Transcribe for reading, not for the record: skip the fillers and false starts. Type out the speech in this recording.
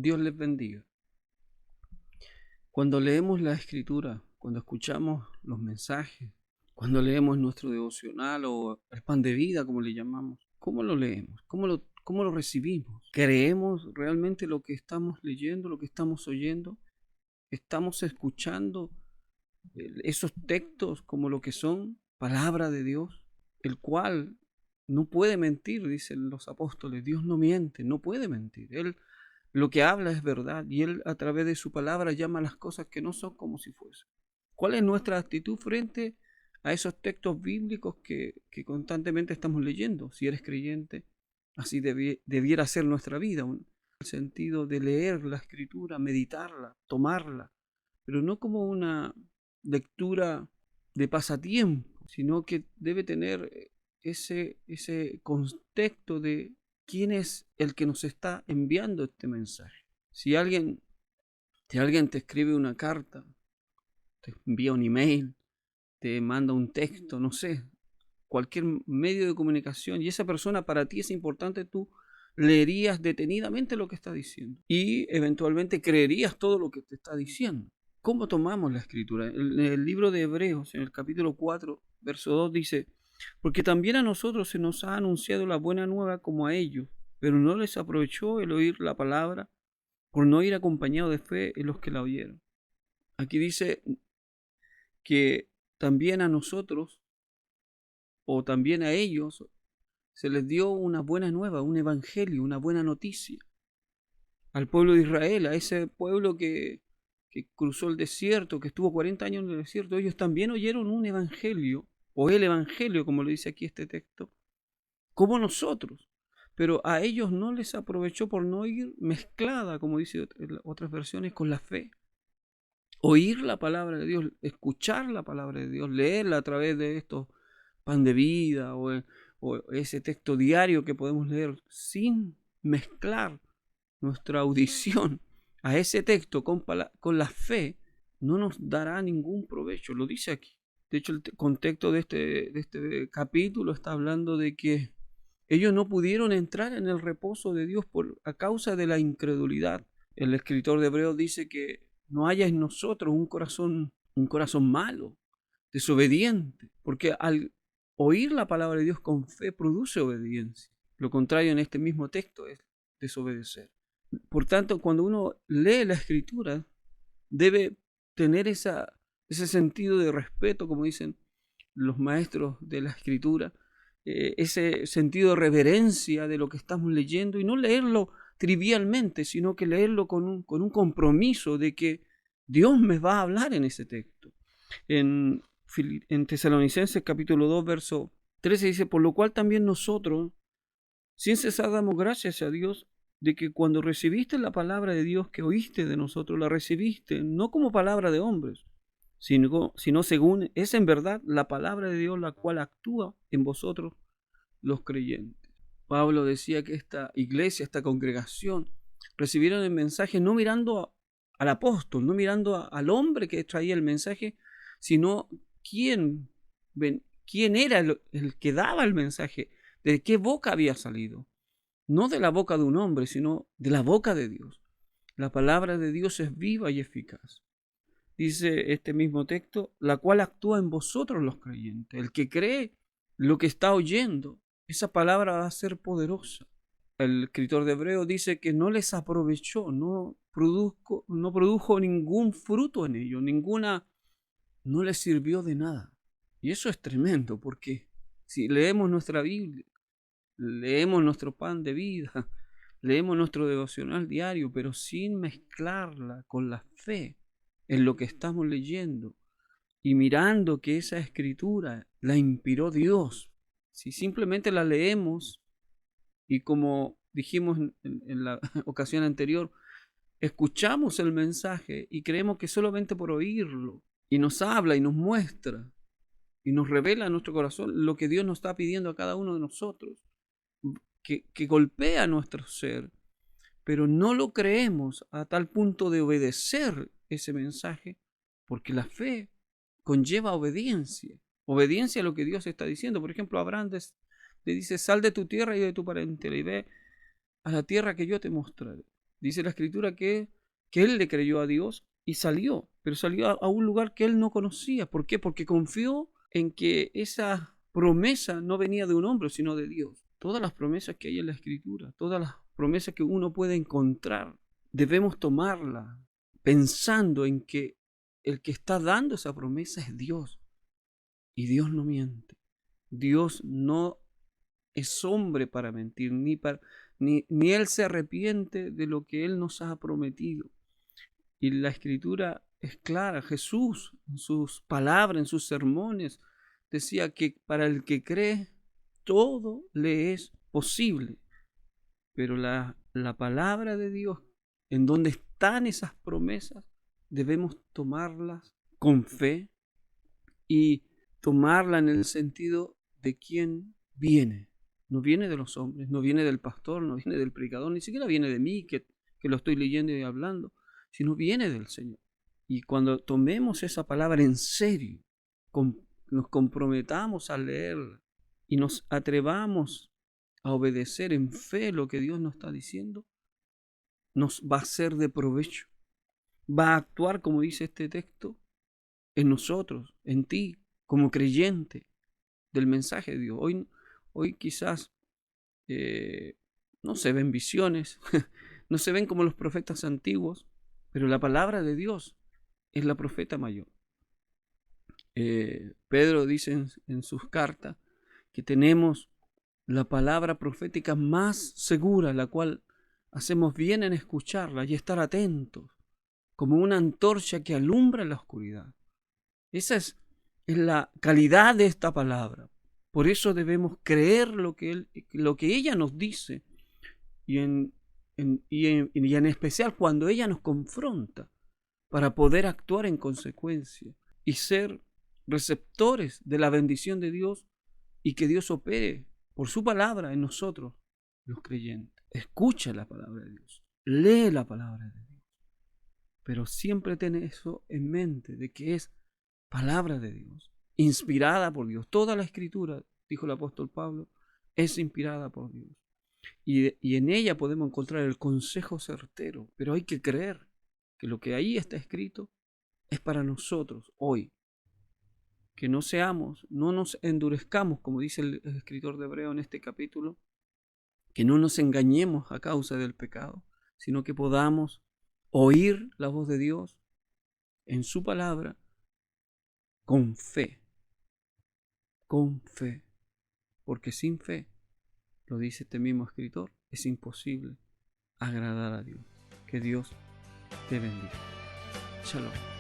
Dios les bendiga. Cuando leemos la Escritura, cuando escuchamos los mensajes, cuando leemos nuestro devocional o el pan de vida, como le llamamos, ¿cómo lo leemos? ¿Cómo lo recibimos? ¿Creemos realmente lo que estamos leyendo, lo que estamos oyendo? ¿Estamos escuchando esos textos como lo que son palabra de Dios, el cual no puede mentir, dicen los apóstoles? Dios no miente, no puede mentir. Él lo que habla es verdad y Él a través de su palabra llama las cosas que no son como si fuesen. ¿Cuál es nuestra actitud frente a esos textos bíblicos que constantemente estamos leyendo? Si eres creyente, así debiera ser nuestra vida, el sentido de leer la Escritura, meditarla, tomarla, pero no como una lectura de pasatiempo, sino que debe tener ese contexto de quién es el que nos está enviando este mensaje. Si alguien te escribe una carta, te envía un email, te manda un texto, no sé, cualquier medio de comunicación, y esa persona para ti es importante, tú leerías detenidamente lo que está diciendo y eventualmente creerías todo lo que te está diciendo. ¿Cómo tomamos la escritura? En el libro de Hebreos, en el capítulo 4, verso 2 dice: porque también a nosotros se nos ha anunciado la buena nueva como a ellos, pero no les aprovechó el oír la palabra por no ir acompañado de fe en los que la oyeron. Aquí dice que también a nosotros, o también a ellos, se les dio una buena nueva, un evangelio, una buena noticia. Al pueblo de Israel, a ese pueblo que cruzó el desierto, que estuvo 40 años en el desierto, ellos también oyeron un evangelio, o el evangelio, como lo dice aquí este texto, como nosotros. Pero a ellos no les aprovechó por no ir mezclada, como dice otras versiones, con la fe. Oír la palabra de Dios, escuchar la palabra de Dios, leerla a través de estos pan de vida o ese texto diario que podemos leer sin mezclar nuestra audición a ese texto con la fe, no nos dará ningún provecho. Lo dice aquí. De hecho, el contexto de este capítulo está hablando de que ellos no pudieron entrar en el reposo de Dios a causa de la incredulidad. El escritor de Hebreos dice que no haya en nosotros un corazón malo, desobediente, porque al oír la palabra de Dios con fe produce obediencia. Lo contrario en este mismo texto es desobedecer. Por tanto, cuando uno lee la escritura, debe tener ese sentido de respeto, como dicen los maestros de la escritura, ese sentido de reverencia de lo que estamos leyendo y no leerlo trivialmente, sino que leerlo con un compromiso de que Dios me va a hablar en ese texto. En Tesalonicenses capítulo 2, verso 13 dice: por lo cual también nosotros, sin cesar, damos gracias a Dios de que cuando recibiste la palabra de Dios que oíste de nosotros, la recibiste no como palabra de hombres, sino según es en verdad la palabra de Dios, la cual actúa en vosotros los creyentes. Pablo decía que esta iglesia, esta congregación, recibieron el mensaje no mirando al apóstol, no mirando al hombre que traía el mensaje, sino quién era el que daba el mensaje, de qué boca había salido. No de la boca de un hombre, sino de la boca de Dios. La palabra de Dios es viva y eficaz. Dice este mismo texto, la cual actúa en vosotros los creyentes. El que cree lo que está oyendo, esa palabra va a ser poderosa. El escritor de Hebreo dice que no les aprovechó, no produjo ningún fruto en ellos, no les sirvió de nada. Y eso es tremendo, porque si leemos nuestra Biblia, leemos nuestro pan de vida, leemos nuestro devocional diario, pero sin mezclarla con la fe en lo que estamos leyendo y mirando que esa escritura la inspiró Dios. Si simplemente la leemos y, como dijimos en la ocasión anterior, escuchamos el mensaje y creemos que solamente por oírlo y nos habla y nos muestra y nos revela en nuestro corazón lo que Dios nos está pidiendo a cada uno de nosotros, que golpea nuestro ser, pero no lo creemos a tal punto de obedecer ese mensaje, porque la fe conlleva obediencia a lo que Dios está diciendo. Por ejemplo, Abraham le dice: sal de tu tierra y de tu parentela y ve a la tierra que yo te mostraré. Dice la Escritura que él le creyó a Dios y salió, pero salió a un lugar que él no conocía. ¿Por qué? Porque confió en que esa promesa no venía de un hombre, sino de Dios. Todas las promesas que hay en la Escritura, todas las promesas que uno puede encontrar, debemos tomarlas pensando en que el que está dando esa promesa es Dios. Y Dios no miente. Dios no es hombre para mentir, ni Él se arrepiente de lo que Él nos ha prometido. Y la Escritura es clara. Jesús, en sus palabras, en sus sermones, decía que para el que cree, todo le es posible. Pero la palabra de Dios, en donde están esas promesas, debemos tomarlas con fe y tomarla en el sentido de quién viene. No viene de los hombres, no viene del pastor, no viene del predicador, ni siquiera viene de mí que lo estoy leyendo y hablando, sino viene del Señor. Y cuando tomemos esa palabra en serio, nos comprometamos a leerla y nos atrevamos a obedecer en fe lo que Dios nos está diciendo, nos va a ser de provecho. Va a actuar, como dice este texto, en nosotros, en ti, como creyente del mensaje de Dios. Hoy quizás no se ven visiones, no se ven como los profetas antiguos, pero la palabra de Dios es la profeta mayor. Pedro dice en sus cartas que tenemos la palabra profética más segura, la cual hacemos bien en escucharla y estar atentos, como una antorcha que alumbra en la oscuridad. Esa es la calidad de esta palabra. Por eso debemos creer lo que ella nos dice y en especial cuando ella nos confronta, para poder actuar en consecuencia y ser receptores de la bendición de Dios y que Dios opere por su palabra en nosotros, los creyentes. Escucha la palabra de Dios, lee la palabra de Dios, pero siempre ten eso en mente, de que es palabra de Dios, inspirada por Dios. Toda la Escritura, dijo el apóstol Pablo, es inspirada por Dios. Y en ella podemos encontrar el consejo certero, pero hay que creer que lo que ahí está escrito es para nosotros hoy. Que no nos endurezcamos, como dice el escritor de Hebreo en este capítulo, que no nos engañemos a causa del pecado, sino que podamos oír la voz de Dios en su palabra con fe, porque sin fe, lo dice este mismo escritor, es imposible agradar a Dios. Que Dios te bendiga. Shalom.